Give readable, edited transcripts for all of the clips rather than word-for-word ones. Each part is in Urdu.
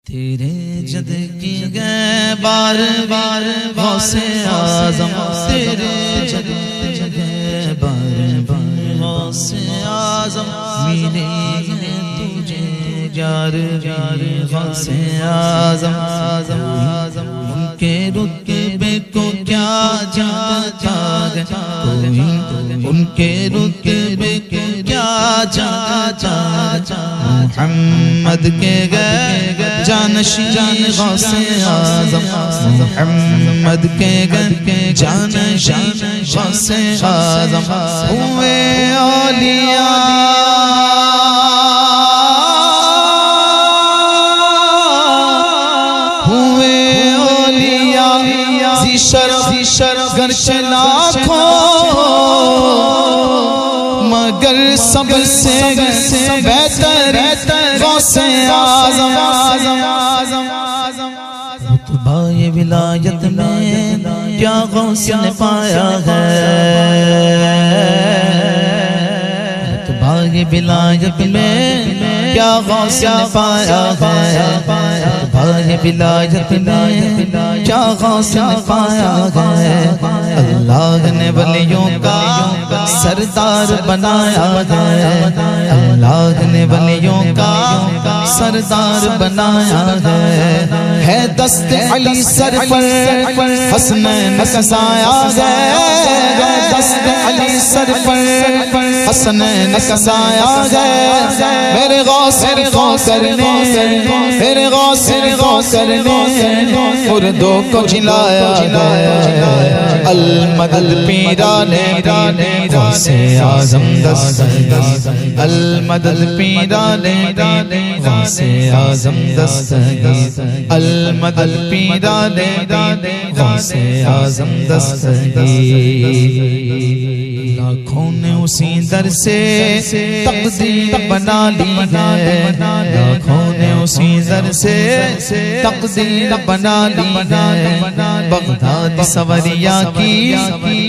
تیرے جد کی گئے بار بار غوث اعظم، تیرے جد کی گئے بار بار غوث اعظم، میرے تجھے یار یار غوث اعظم، ان کے رتبے کو کیا جانتا ہے کوئی، ان کے رتبے کو کیا جانتا محمد کے گئے جانشین غوث اعظم، محمد کے گئے جانشین غوث اعظم، ہوئے اولیاء شرف گرچہ لاکھوں مگر سب سے بہتر غوث اعظم، رتبہ ولایت میں کیا غوث نے پایا ہے، رتبہ ولایت میں کیا غوث نے پایا ہے، رتبہ ولایت میں کیا غوث نے پایا ہے، اللہ نے ولیوں کا سردار بنایا ہے، اللہ نے ولیوں کا سردار بنایا ہے دست علی سر پر حسنین کا سایہ ہے، دست علی سر پر حسنین کا سایہ ہے، میرے غوث کرنے میرے غوث کرنے مردوں کو جلایا گیا، المدد پیرانے غوث اعظم دستگیر، المدد پیرانے غوث اعظم دستگیر، المدد پیرانے غوث اعظم دستگیر، لاکھوں نے اسی در سے تقدیر بنا لی ہے، لاکھوں نے اسی در سے تقدیر بنا لی ہے، بغداد سوریا کی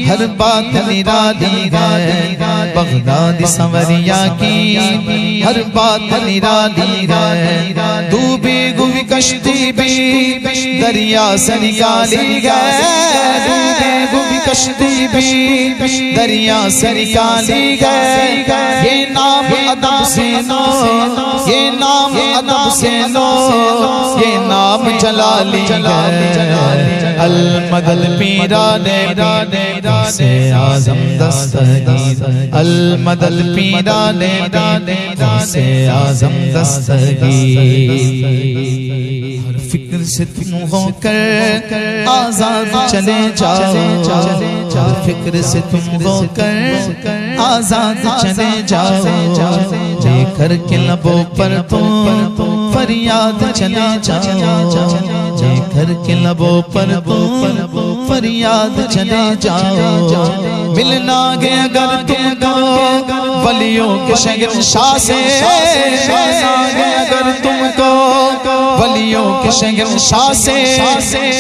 ہر بات نرالی ہے، بغداد سوریا کی ہر بات نرالی ہے، ڈوبی ہوئی کشتی بھی دریا سے نکالی گئے، ڈوبی ہوئی کشتی بھی دریا سے نکالی گئے، یہ نام ادب سے نو، یہ نام ادب سے نو، یہ نام جلالی گئے، المدد پیرانے غوث اعظم دستگیر، المدد پیرانے غوث اعظم دستگیر، ہر فکر سے تم ہو کر آزاد چلے جاؤ، ہر فکر سے تم ہو کر آزاد چلے جاؤ، لے کر کے لبوں پر تم فریاد چلے جاؤ، لے کر کے لبوں پر تم فریاد چلے جاؤ، ملنا گے اگر تم کو ولیوں کے شہنشاہ سے، ملنا گے اگر تم کو ولیوں کے شہنشاہ سے،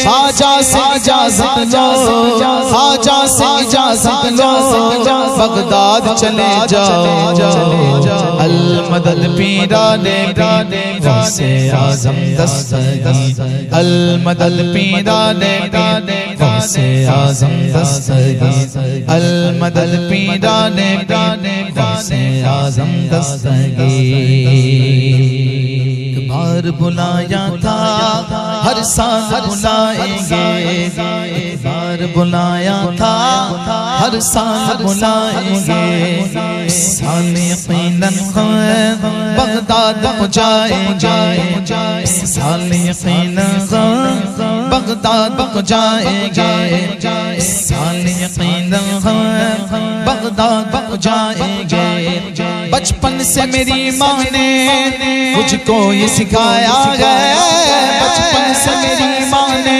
خواجہ سے اجازت لو، خواجہ سے اجازت لو، بغداد چلے جاؤ، المدد پیرانے غوث اعظم دستگیر، المدد پیرانے غوث اعظم دستگیر، المدد پیرانے غوث اعظم دستگیر، بار بلایا تھا ہر سال بلائیں گے، بار بلایا تھا ہر سال بلائیں گے، اس سال یقیناً بغداد پہنچائیں گے، اس سال یقیناً بغداد پہنچائیں گے، اس سال یقیناً بغداد پہنچائیں گے، بچپن سے میری ماں نے مجھ کو یہ سکھایا ہے، بچپن سے میری ماں نے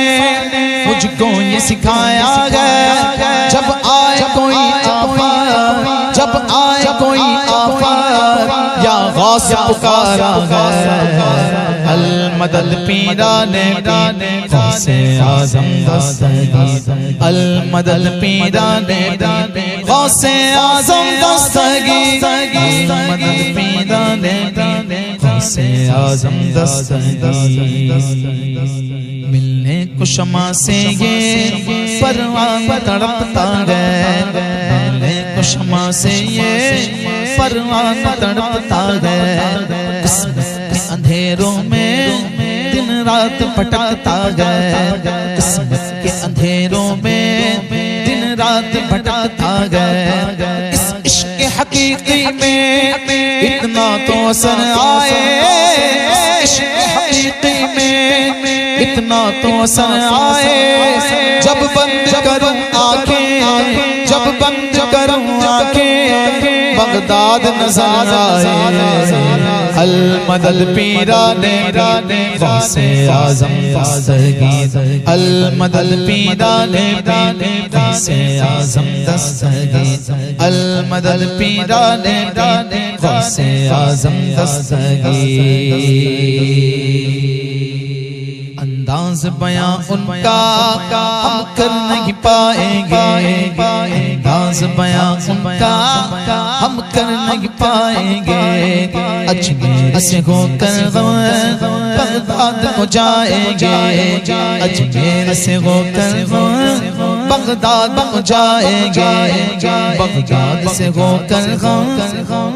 مجھ کو یہ سکھایا ہے، جب آئے کوئی آفات، جب آئے کوئی آفات یا غوث پکارا ہے، المدد پیرانے غوث اعظم دستگیر، المدد پیرانے غوث اعظم دستگیر، المدد پیرانے غوثِ اعظم دستگیر ملنے کو شمع سے یہ پروان تڑپتا ہے ملنے کو شمع سے یہ پروان تڑپتا ہے قسمت کے اندھیروں میں دن رات بھٹکتا ہے قسمت کے اندھیروں میں دن رات بھٹکتا ہے اس عشق حقیقی میں اتنا تو اثر آئے عشق حقیقی میں اتنا تو اثر آئے جب بند کروں آنکھیں جب بند کروں آنکھیں بغداد نظر آئے المدد پیرانے غوثِ اعظم دستگیر المدد پیرانے غوثِ اعظم دستگیر المدد پیرانے غوثِ اعظم دستگیر انداز بیاں ان کا ہم کر نہیں پائیں گے انداز بیاں ان کا ہم کر نہیں پائیں گے اجمیر سے ہو کر بغداد کو جائیں گے اجمیر سے ہو کر بغداد کو جائیں گے بغداد سے ہو کر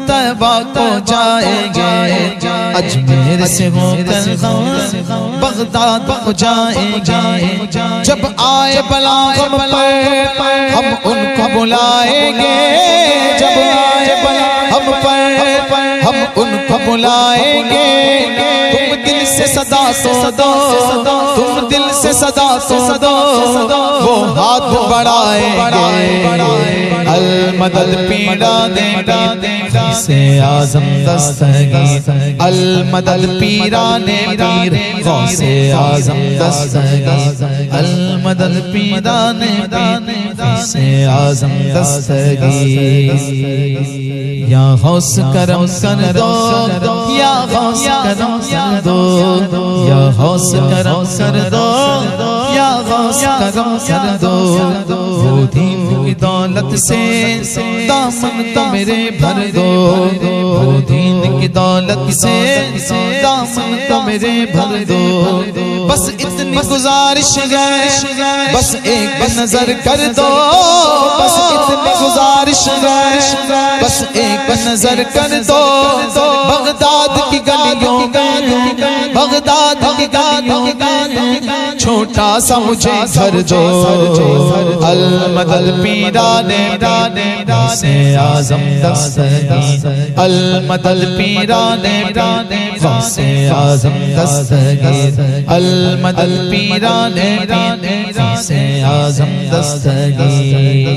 طیبہ کو جائیں گے اجمیر سے ہو کر بغداد کو جائیں گے جب آئے بلا غم پر ہم ان کو بلائیں گے جب آئے بلا ہم پر ہم ان کو بلائیں گے تم دل سے صدا تو دو تم دل سے صدا تو دو وہ ہاتھ بڑھائیں گے المدد پیرانے غوثِ اعظم دستگیر المدد پیرانے غوثِ اعظم دستگیر المدد پیرانے غوثِ اعظم دستگیر یا غوث کرم کر دو یا غوث کرم کر دو یا غوث کرم کر دو یا غوث کرم کر دو وہ دین کی دولت سے دامن تو میرے بھر دو وہ دین کی دولت سے دامن تو میرے بھر دو بس اتنی گزارش ہے بس ایک نظر کر دو بس اتنی گزارش ہے بس ایک نظر کر دو بغداد کی گلیوں میں بغداد کی گلیوں میں چھوٹا سا مجھے گھر دو المدد پیرانے غوثِ اعظم دستگیر المدد پیرانے غوثِ اعظم دستگیر المدد پیرانے غوثِ اعظم دستگیر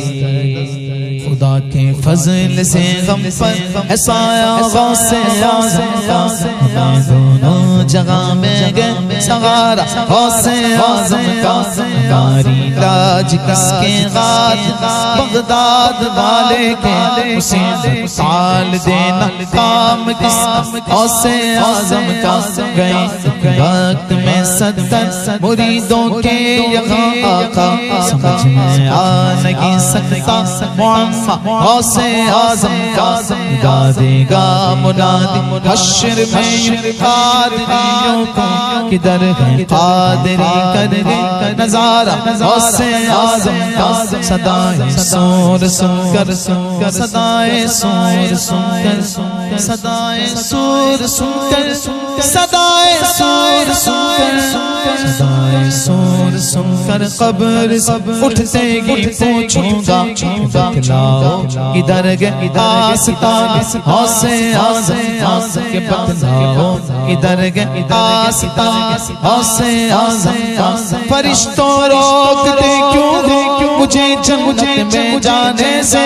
خدا کے فضل سے غم پر ہے سایہ غوثِ اعظم کا ہمیں دونوں جگہ میں گئے سہارا غوثِ اعظم کا ہماری لاج کس کے غات بغداد والے کے حسین سال دینا کام کس غوثِ اعظم کا گئے وقت میں 70 مریدوں کے یہاں آقا سمجھ میں آ نہیں سکتا معمہ غوثِ اعظم کا دے گا منادی حشر میں قادریوں کو کدھر ہے قادری کر گے نظارہ غوثِ اعظم کا صدائے سور سن کر صدائے سور سن کر صدائے سور سن کر صدائے سور سن کر صدائے سور سن کر قبر اٹھتے گی پوچھوں گا بتلاؤ ادھر گئے آستان غوثِ اعظم کے بتلاؤ ادھر گئے آستان غوثِ اعظم فرشتوں روکتے کیوں مجھے جنت میں جانے سے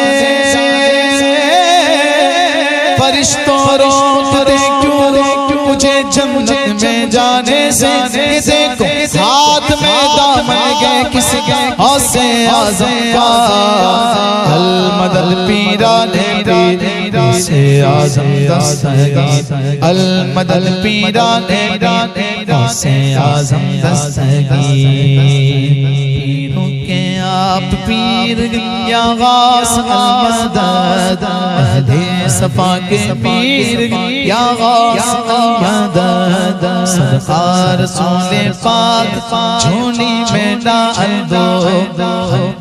فرشتوں روکتے کیوں مجھے جنت میں جانے سے دیکھو ہاتھ میں دامن گئے کسی گئے غوثِ اعظم کا المدد پیرانے غوثِ اعظم دستگیر المدد پیرانے غوثِ اعظم دستگیر آپ پیر یا غوث المدد اہل صفا کے پیر یا غوث المدد صدقہ رسول پاک جھولی میں ڈال دو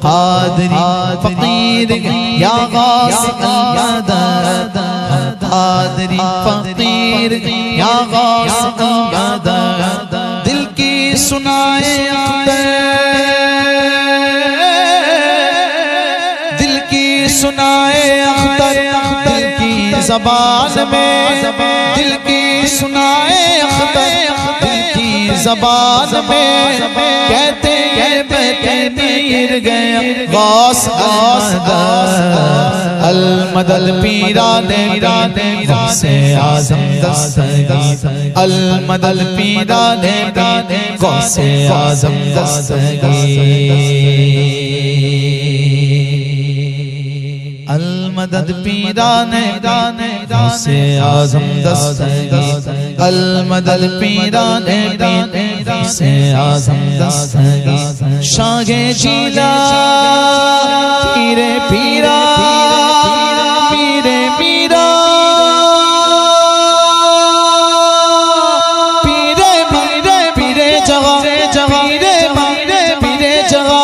قادری فقیر یا غوث المدد قادری فقیر یا غوث المدد دل کی سنائے دل کی سنائے اختر دل کی زبان میں دل کی سنائے اختر دل کی زبان میں کہتے ہیں بہتے نیر گیا غوث المدد پیران غوث اعظم دستگیر المدد پیران غوث اعظم دستگیر المدد پیران غوث اعظم دستگیر المدد پیران غوث اعظم دستگیر شاہ جیلا پیرے پیرا پیرے پیرا پیرے پیرے پیرے جگہ پیرے پیرے پیرے جگہ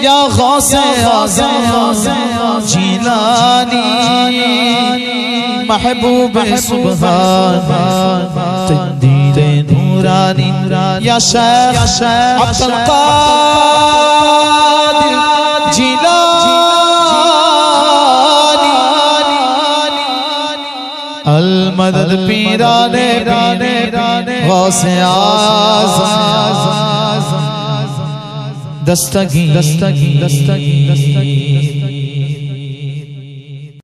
یا غوث اعظم جیلانی محبوب سبحان تقدیر نورانی یا شیخ عبد القادر جیلانی المدد پیران غوث اعظم دستگیر